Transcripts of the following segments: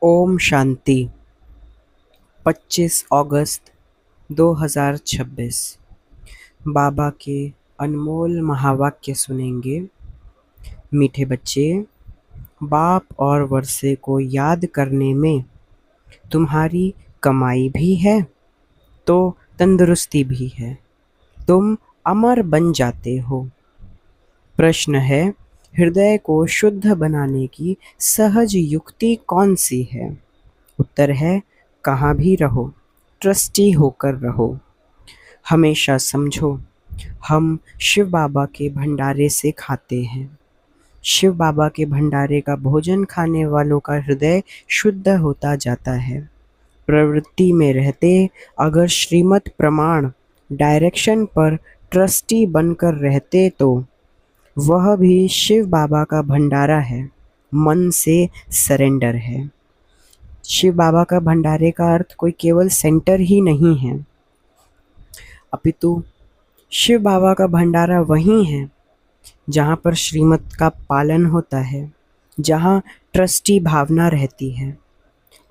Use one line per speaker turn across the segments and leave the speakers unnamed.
ओम शांति। 25 अगस्त 2026। बाबा के अनमोल महावाक्य सुनेंगे। मीठे बच्चे, बाप और वर्षे को याद करने में तुम्हारी कमाई भी है तो तंदुरुस्ती भी है। तुम अमर बन जाते हो। प्रश्न है, हृदय को शुद्ध बनाने की सहज युक्ति कौन सी है? उत्तर है, कहाँ भी रहो, ट्रस्टी होकर रहो। हमेशा समझो, हम शिव बाबा के भंडारे से खाते हैं। शिव बाबा के भंडारे का भोजन खाने वालों का हृदय शुद्ध होता जाता है। प्रवृत्ति में रहते अगर श्रीमत प्रमाण डायरेक्शन पर ट्रस्टी बनकर रहते तो वह भी शिव बाबा का भंडारा है, मन से सरेंडर है। शिव बाबा का भंडारे का अर्थ कोई केवल सेंटर ही नहीं है, अपितु शिव बाबा का भंडारा वही है जहाँ पर श्रीमत का पालन होता है, जहाँ ट्रस्टी भावना रहती है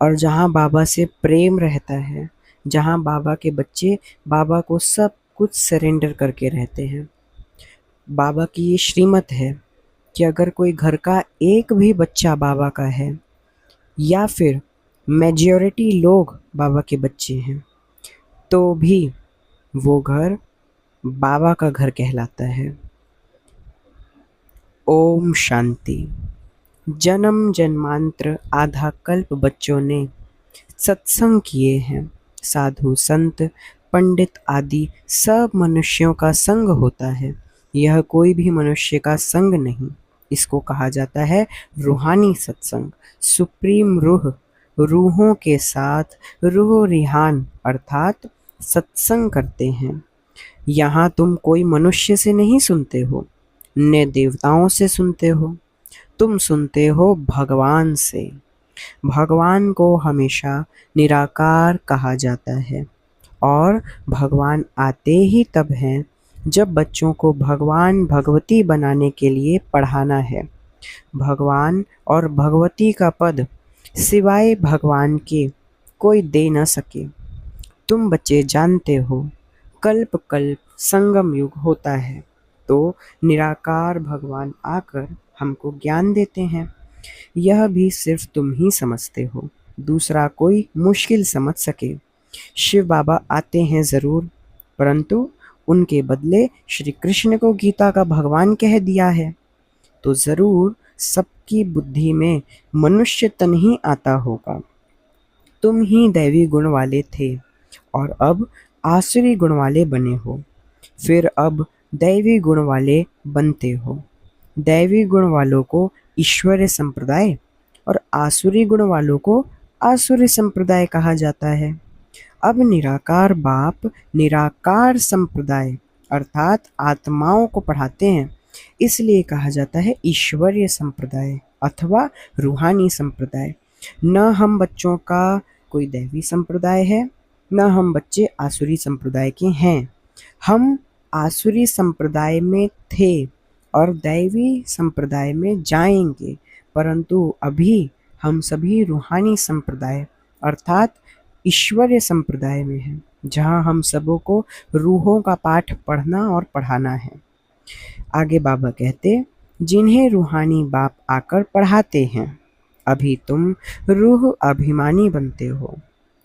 और जहाँ बाबा से प्रेम रहता है, जहाँ बाबा के बच्चे बाबा को सब कुछ सरेंडर करके रहते हैं। बाबा की ये श्रीमत है कि अगर कोई घर का एक भी बच्चा बाबा का है या फिर मेजॉरिटी लोग बाबा के बच्चे हैं तो भी वो घर बाबा का घर कहलाता है। ओम शांति। जन्म जन्मांतर आधा कल्प बच्चों ने सत्संग किए हैं। साधु संत पंडित आदि सब मनुष्यों का संग होता है। यह कोई भी मनुष्य का संग नहीं। इसको कहा जाता है रूहानी सत्संग। सुप्रीम रूह रूहों के साथ रूह रिहान अर्थात सत्संग करते हैं। यहाँ तुम कोई मनुष्य से नहीं सुनते हो, न देवताओं से सुनते हो, तुम सुनते हो भगवान से। भगवान को हमेशा निराकार कहा जाता है और भगवान आते ही तब हैं जब बच्चों को भगवान भगवती बनाने के लिए पढ़ाना है। भगवान और भगवती का पद सिवाय भगवान के कोई दे न सके। तुम बच्चे जानते हो, कल्प कल्प संगम युग होता है तो निराकार भगवान आकर हमको ज्ञान देते हैं। यह भी सिर्फ तुम ही समझते हो, दूसरा कोई मुश्किल समझ सके। शिव बाबा आते हैं ज़रूर, परंतु उनके बदले श्री कृष्ण को गीता का भगवान कह दिया है तो ज़रूर सबकी बुद्धि में मनुष्य तन ही आता होगा। तुम ही दैवी गुण वाले थे और अब आसुरी गुण वाले बने हो, फिर अब दैवी गुण वाले बनते हो। दैवी गुण वालों को ईश्वरीय संप्रदाय और आसुरी गुण वालों को आसुरी संप्रदाय कहा जाता है। अब निराकार बाप निराकार संप्रदाय अर्थात आत्माओं को पढ़ाते हैं, इसलिए कहा जाता है ईश्वरीय संप्रदाय अथवा रूहानी संप्रदाय। न हम बच्चों का कोई दैवी संप्रदाय है, न हम बच्चे आसुरी संप्रदाय के हैं। हम आसुरी संप्रदाय में थे और दैवी संप्रदाय में जाएंगे, परंतु अभी हम सभी रूहानी संप्रदाय अर्थात ईश्वरीय संप्रदाय में हैं, जहाँ हम सबों को रूहों का पाठ पढ़ना और पढ़ाना है। आगे बाबा कहते, जिन्हें रूहानी बाप आकर पढ़ाते हैं, अभी तुम रूह अभिमानी बनते हो।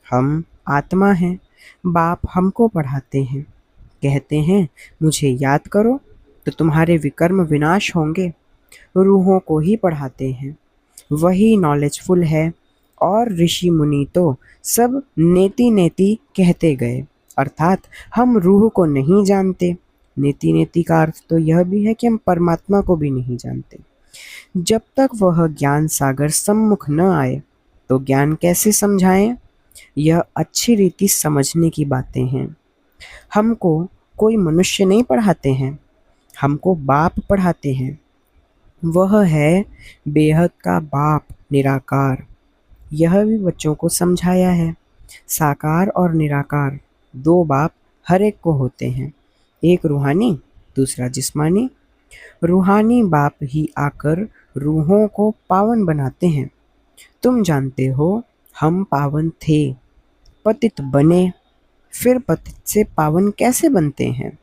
हम आत्मा हैं, बाप हमको पढ़ाते हैं, कहते हैं मुझे याद करो तो तुम्हारे विकर्म विनाश होंगे। रूहों को ही पढ़ाते हैं, वही नॉलेजफुल है और ऋषि मुनि तो सब नेति नेति कहते गए, अर्थात हम रूह को नहीं जानते। नेति नेति का अर्थ तो यह भी है कि हम परमात्मा को भी नहीं जानते। जब तक वह ज्ञान सागर सम्मुख न आए तो ज्ञान कैसे समझाएं? यह अच्छी रीति समझने की बातें हैं। हमको कोई मनुष्य नहीं पढ़ाते हैं, हमको बाप पढ़ाते हैं। वह है बेहद का बाप निराकार। यह भी बच्चों को समझाया है। साकार और निराकार दो बाप हर एक को होते हैं, एक रूहानी दूसरा जिस्मानी। रूहानी बाप ही आकर रूहों को पावन बनाते हैं तुम जानते हो हम पावन थे, पतित बने, फिर पतित से पावन कैसे बनते हैं?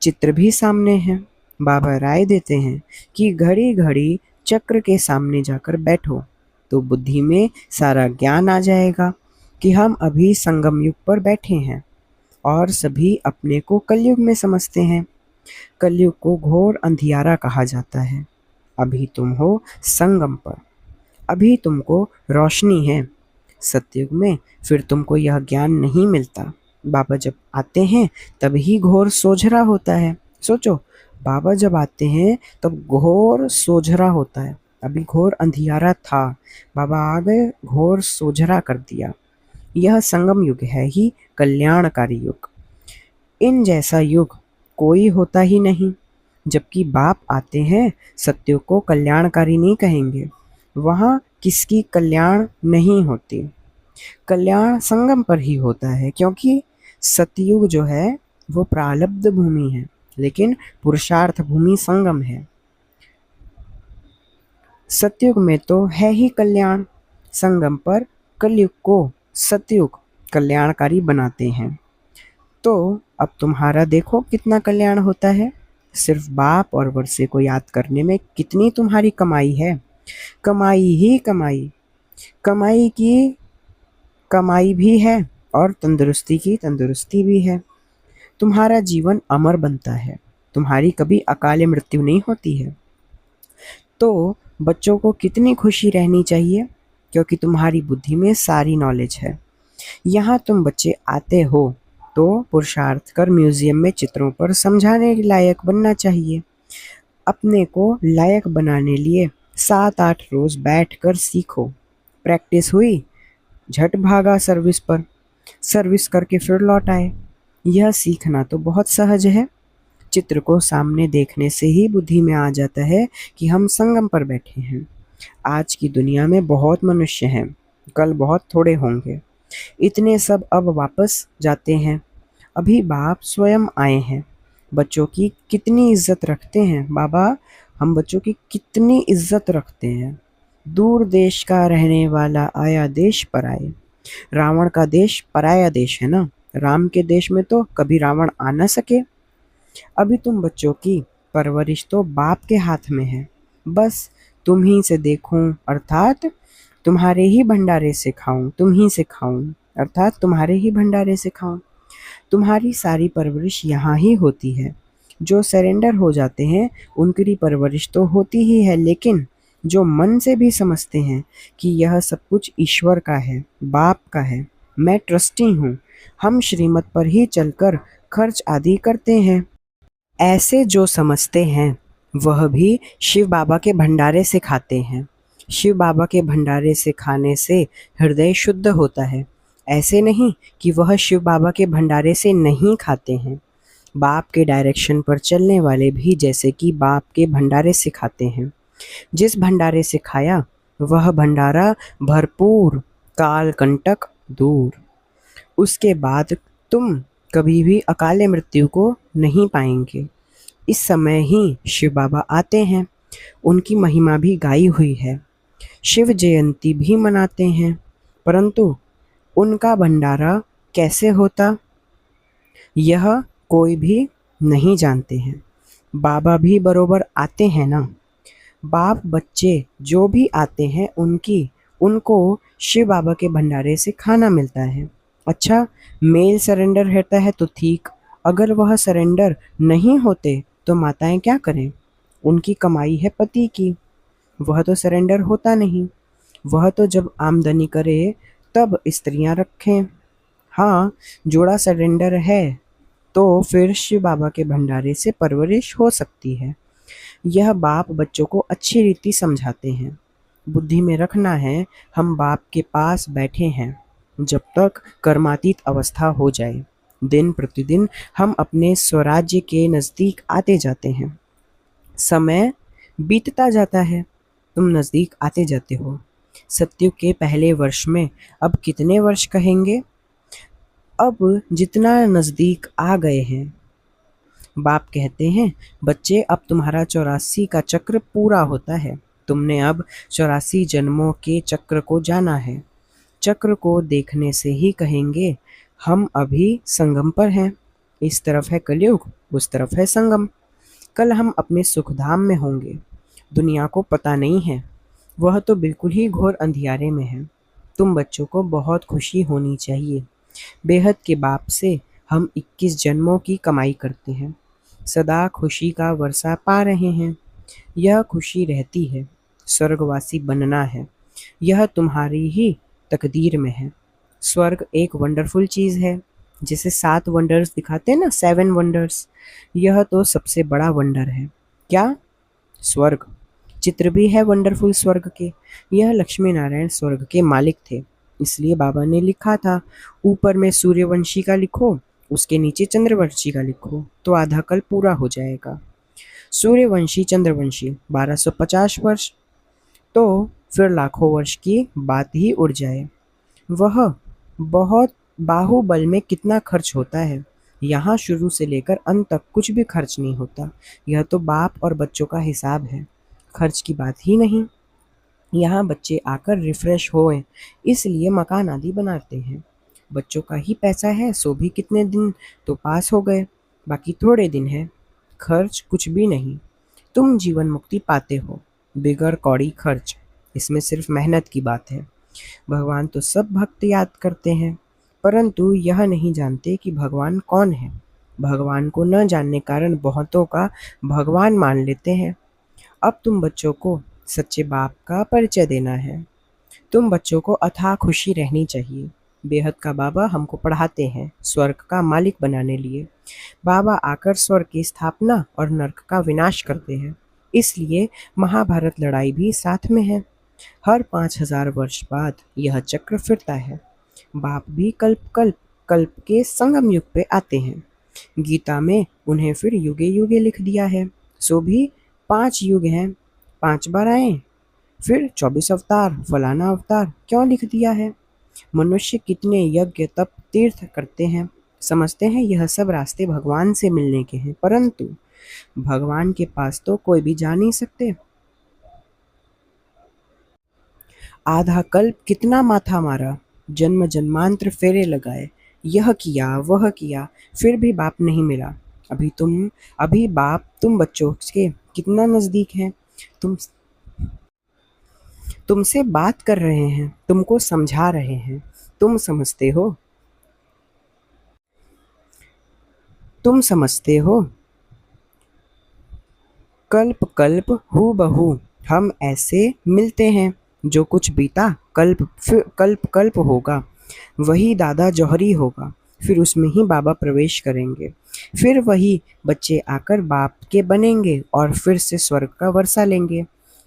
चित्र भी सामने है। बाबा राय देते हैं कि घड़ी घड़ी चक्र के सामने जाकर बैठो तो बुद्धि में सारा ज्ञान आ जाएगा कि हम अभी संगम युग पर बैठे हैं और सभी अपने को कलयुग में समझते हैं। कलयुग को घोर अंधियारा कहा जाता है। अभी तुम हो संगम पर, अभी तुमको रोशनी है। सतयुग में फिर तुमको यह ज्ञान नहीं मिलता। बाबा जब आते हैं तभी घोर सोझरा होता है। सोचो, बाबा जब आते हैं तब घोर सोझरा होता है। अभी घोर अंधियारा था, बाबा आ गए, घोर सोझरा कर दिया। यह संगम युग है ही कल्याणकारी युग। इन जैसा युग कोई होता ही नहीं। जबकि बाप आते हैं सत्युग को कल्याणकारी नहीं कहेंगे। वहाँ किसकी कल्याण नहीं होती। कल्याण संगम पर ही होता है, क्योंकि सतयुग जो है वो प्रारब्ध भूमि है, लेकिन पुरुषार्थ भूमि संगम है। सतयुग में तो है ही कल्याण, संगम पर कलयुग को सतयुग कल्याणकारी बनाते हैं। तो अब तुम्हारा देखो कितना कल्याण होता है। सिर्फ बाप और वर्षे को याद करने में कितनी तुम्हारी कमाई है। कमाई ही कमाई, कमाई की कमाई भी है और तंदुरुस्ती की तंदुरुस्ती भी है। तुम्हारा जीवन अमर बनता है, तुम्हारी कभी अकाले मृत्यु नहीं होती है। तो बच्चों को कितनी खुशी रहनी चाहिए, क्योंकि तुम्हारी बुद्धि में सारी नॉलेज है। यहाँ तुम बच्चे आते हो तो पुरुषार्थ कर म्यूजियम में चित्रों पर समझाने के लायक बनना चाहिए। अपने को लायक बनाने लिए 7-8 रोज बैठकर सीखो। प्रैक्टिस हुई, झट भागा सर्विस पर, सर्विस करके फिर लौट आए। यह सीखना तो बहुत सहज है। चित्र को सामने देखने से ही बुद्धि में आ जाता है कि हम संगम पर बैठे हैं। आज की दुनिया में बहुत मनुष्य हैं, कल बहुत थोड़े होंगे। इतने सब अब वापस जाते हैं। अभी बाप स्वयं आए हैं। बच्चों की कितनी इज्जत रखते हैं बाबा, हम बच्चों की कितनी इज्जत रखते हैं। दूर देश का रहने वाला आया देश पर आए। रावण का देश पराया देश है ना, राम के देश में तो कभी रावण आ न सके। अभी तुम बच्चों की परवरिश तो बाप के हाथ में है। बस तुम ही से देखूं अर्थात तुम्हारे ही भंडारे से खाऊं, तुम ही से खाऊं अर्थात तुम्हारे ही भंडारे से खाऊं। तुम्हारी सारी परवरिश यहाँ ही होती है। जो सरेंडर हो जाते हैं उनकी परवरिश तो होती ही है, लेकिन जो मन से भी समझते हैं कि यह सब कुछ ईश्वर का है, बाप का है, मैं ट्रस्टी हूँ, हम श्रीमत पर ही चलकर खर्च आदि करते हैं, ऐसे जो समझते हैं वह भी शिव बाबा के भंडारे से खाते हैं। शिव बाबा के भंडारे से खाने से हृदय शुद्ध होता है। ऐसे नहीं कि वह शिव बाबा के भंडारे से नहीं खाते हैं। बाप के डायरेक्शन पर चलने वाले भी जैसे कि बाप के भंडारे से खाते हैं। जिस भंडारे से खाया वह भंडारा भरपूर, काल कंटक दूर। उसके बाद तुम कभी भी अकाले मृत्यु को नहीं पाएंगे। इस समय ही शिव बाबा आते हैं, उनकी महिमा भी गाई हुई है। शिव जयंती भी मनाते हैं, परंतु उनका भंडारा कैसे होता यह कोई भी नहीं जानते हैं। बाबा भी बरोबर आते हैं ना। बाप बच्चे जो भी आते हैं उनको शिव बाबा के भंडारे से खाना मिलता है। अच्छा, मेल सरेंडर रहता है तो ठीक, अगर वह सरेंडर नहीं होते तो माताएं क्या करें? उनकी कमाई है पति की, वह तो सरेंडर होता नहीं। वह तो जब आमदनी करे तब स्त्रियां रखें। हाँ, जोड़ा सरेंडर है तो फिर शिव बाबा के भंडारे से परवरिश हो सकती है। यह बाप बच्चों को अच्छी रीति समझाते हैं। बुद्धि में रखना है, हम बाप के पास बैठे हैं जब तक कर्मातीत अवस्था हो जाए। दिन प्रतिदिन हम अपने स्वराज्य के नज़दीक आते जाते हैं। समय बीतता जाता है, तुम नज़दीक आते जाते हो। सतयुग के पहले वर्ष में अब कितने वर्ष कहेंगे? अब जितना नज़दीक आ गए हैं। बाप कहते हैं, बच्चे अब तुम्हारा 84 का चक्र पूरा होता है। तुमने अब 84 जन्मों के चक्र को जाना है। चक्र को देखने से ही कहेंगे हम अभी संगम पर हैं। इस तरफ है कलयुग, उस तरफ है संगम। कल हम अपने सुखधाम में होंगे। दुनिया को पता नहीं है, वह तो बिल्कुल ही घोर अंधियारे में है। तुम बच्चों को बहुत खुशी होनी चाहिए। बेहद के बाप से हम 21 जन्मों की कमाई करते हैं, सदा खुशी का वर्षा पा रहे हैं। यह खुशी रहती है, स्वर्गवासी बनना है, यह तुम्हारी ही तकदीर में है। स्वर्ग एक वंडरफुल चीज़ है, जिसे 7 वंडर्स दिखाते हैं ना, 7 वंडर्स। यह तो सबसे बड़ा वंडर है। क्या? स्वर्ग। चित्र भी है वंडरफुल स्वर्ग के। यह लक्ष्मी नारायण स्वर्ग के मालिक थे, इसलिए बाबा ने लिखा था, ऊपर में सूर्यवंशी का लिखो, उसके नीचे चंद्रवंशी का लिखो, तो आधा कल पूरा हो जाएगा। सूर्यवंशी चंद्रवंशी 1250 वर्ष, तो फिर लाखों वर्ष की बात ही उड़ जाए। वह बहुत बाहुबल में कितना खर्च होता है, यहाँ शुरू से लेकर अंत तक कुछ भी खर्च नहीं होता। यह तो बाप और बच्चों का हिसाब है, खर्च की बात ही नहीं। यहाँ बच्चे आकर रिफ्रेश होए, इसलिए मकान आदि बनाते हैं। बच्चों का ही पैसा है, सो भी कितने दिन तो पास हो गए, बाकी थोड़े दिन है। खर्च कुछ भी नहीं। तुम जीवन मुक्ति पाते हो बिगर कौड़ी खर्च। इसमें सिर्फ मेहनत की बात है। भगवान तो सब भक्त याद करते हैं, परंतु यह नहीं जानते कि भगवान कौन है। भगवान को न जानने कारण बहुतों का भगवान मान लेते हैं। अब तुम बच्चों को सच्चे बाप का परिचय देना है। तुम बच्चों को अथाह खुशी रहनी चाहिए। बेहद का बाबा हमको पढ़ाते हैं स्वर्ग का मालिक बनाने लिए। बाबा आकर स्वर्ग की स्थापना और नर्क का विनाश करते हैं, इसलिए महाभारत लड़ाई भी साथ में है। हर 5000 वर्ष बाद यह चक्र फिरता है। बाप भी कल्प कल्प कल्प के संगम युग पे आते हैं। गीता में उन्हें फिर युगे युगे लिख दिया है, सो भी 5 युग हैं, 5 बार आए। फिर 24 अवतार, फलाना अवतार क्यों लिख दिया है? मनुष्य कितने यज्ञ तप तीर्थ करते हैं, समझते हैं यह सब रास्ते भगवान से मिलने के हैं, परंतु भगवान के पास तो कोई भी जा नहीं सकते। आधा कल्प कितना माथा मारा, जन्म जन्मांतर फेरे लगाए, यह किया वह किया, फिर भी बाप नहीं मिला। अभी बाप तुम बच्चों के कितना नजदीक है। तुम तुमसे बात कर रहे हैं, तुमको समझा रहे हैं, तुम समझते हो? तुम समझते हो? कल्प कल्प हूबहू हम ऐसे मिलते हैं। जो कुछ बीता कल्प फिर कल्प कल्प होगा, वही दादा जौहरी होगा, फिर उसमें ही बाबा प्रवेश करेंगे। फिर वही बच्चे आकर बाप के बनेंगे और फिर से स्वर्ग का वर्षा लेंगे।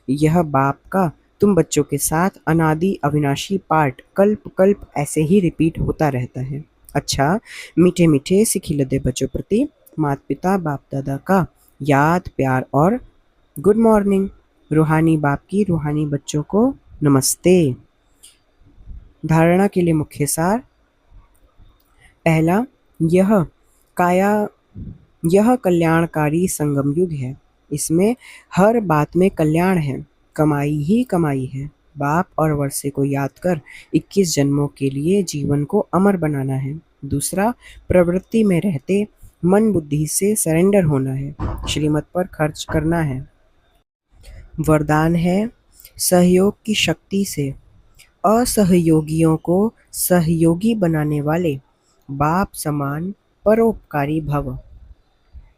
यह बाप का तुम बच्चों के साथ अनादि अविनाशी पाठ कल्प कल्प ऐसे ही रिपीट होता रहता है। अच्छा, मीठे मीठे सिखिलदे बच्चों प्रति माता पिता बाप दादा का याद प्यार और गुड मॉर्निंग। रूहानी बाप की रूहानी बच्चों को नमस्ते। धारणा के लिए मुख्य सार। पहला, यह काया यह कल्याणकारी संगम युग है। इसमें हर बात में कल्याण है, कमाई ही कमाई है। बाप और वर्षे को याद कर 21 जन्मों के लिए जीवन को अमर बनाना है। दूसरा, प्रवृत्ति में रहते मन बुद्धि से सरेंडर होना है, श्रीमत पर खर्च करना है। वरदान है, सहयोग की शक्ति से असहयोगियों को सहयोगी बनाने वाले बाप समान परोपकारी भव।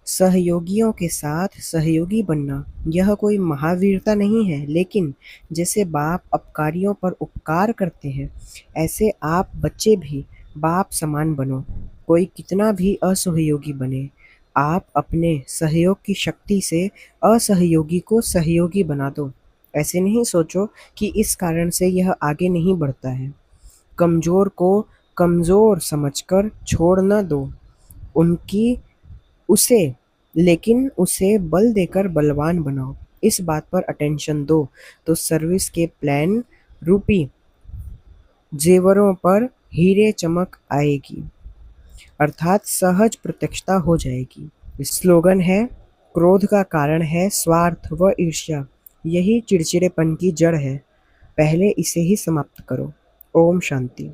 सहयोगियों के साथ सहयोगी बनना यह कोई महावीरता नहीं है, लेकिन जैसे बाप अपकारियों पर उपकार करते हैं, ऐसे आप बच्चे भी बाप समान बनो। कोई कितना भी असहयोगी बने, आप अपने सहयोग की शक्ति से असहयोगी को सहयोगी बना दो। ऐसे नहीं सोचो कि इस कारण से यह आगे नहीं बढ़ता है। कमज़ोर को कमज़ोर समझकर छोड़ न दो उनकी उसे लेकिन उसे बल देकर बलवान बनाओ। इस बात पर अटेंशन दो तो सर्विस के प्लान रूपी जेवरों पर हीरे चमक आएगी, अर्थात सहज प्रत्यक्षता हो जाएगी। स्लोगन है, क्रोध का कारण है स्वार्थ व ईर्ष्या, यही चिड़चिड़ेपन की जड़ है। पहले इसे ही समाप्त करो। ओम शांति।